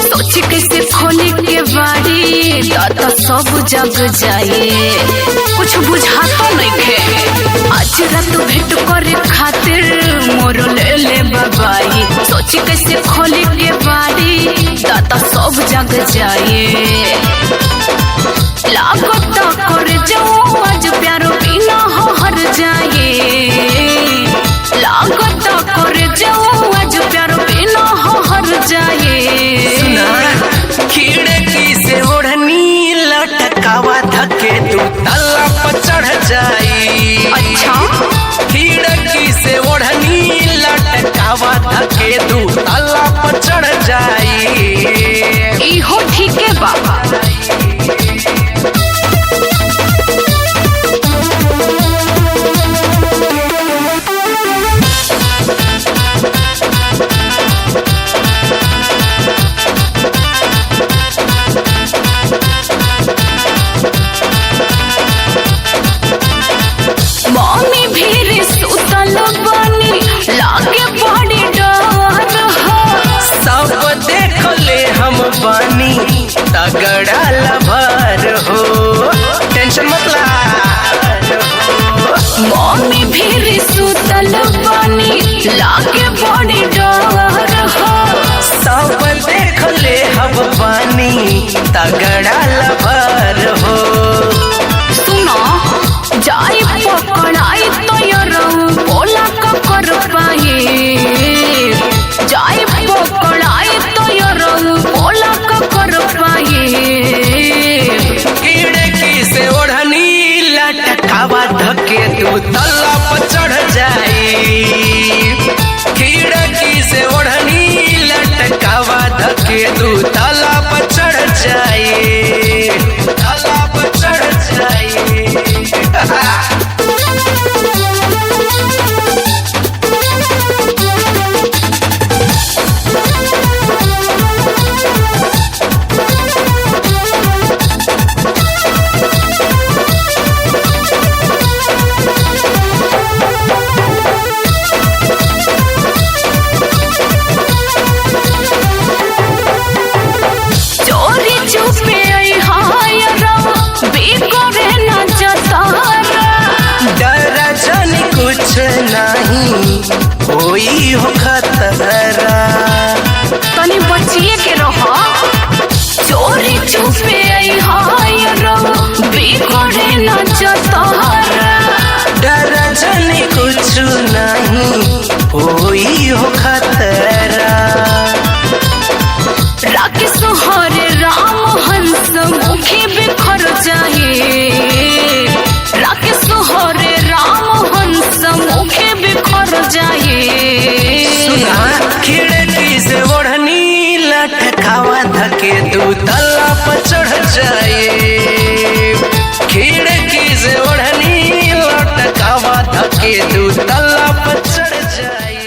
सोच कैसे खोले के बाड़ी दादा सब जग जाए, कुछ बुझाता नहीं खे। आज रात भेंट करे खातिर मोर ले ले बाबाई, सोच कैसे खोले के बाड़ी दादा सब जग जाए। लागत कर जाऊं आज प्यारो बिना हर जाए, लागत कर जाऊं आज प्यारो बिना हर जाए। खिड़की से ओढ़नी लटकावा धके तू तल्ला पर चढ़ जाई। अच्छा, खिड़की से ओढ़नी लटकावा धके तू तल्ला पर चढ़ जाई। इहो ठीक है बाबा। मम्मी भी सुतल बानी लागे बड़ी डर हो। सब देख ले हम बानी तगड़ा लभर हो, टेंशन मत ला। मम्मी भी सुतल बानी लागे बड़ी डर हो। सब देख ले हम बानी तगड़ा लभर हो। सुनो जाई पकड़ाई तो बोला का कर पाए, जाई पकड़ाई तो बोला का कर पाए। खिड़की से ओढ़नी लटकावा धके तू तल्ला पर चढ़ जाई। खिड़की से ओढ़नी लटकावा धके तू तल्ला पर चढ़ जाई, तल्ला पर चढ़ जाई। चोरी चुपे डरजन कुछ नहीं होई हो खतरा, तनी बचिए के रहो। चोरी चुपे बिगड़े न जतहरा। डरजन कुछ नहीं होई हो खतरा। राकेश हरे राम हंस मुखी बिखर जाए, राकेश हरे राम हंस मुखी बिखर जाए। सुना खिड़की से ओढ़नी लटकावा धके तू तल्ला पर चढ़ जाए। खिड़की से ओढ़नी लटकावा धके तू तल्ला पर चढ़ जाए।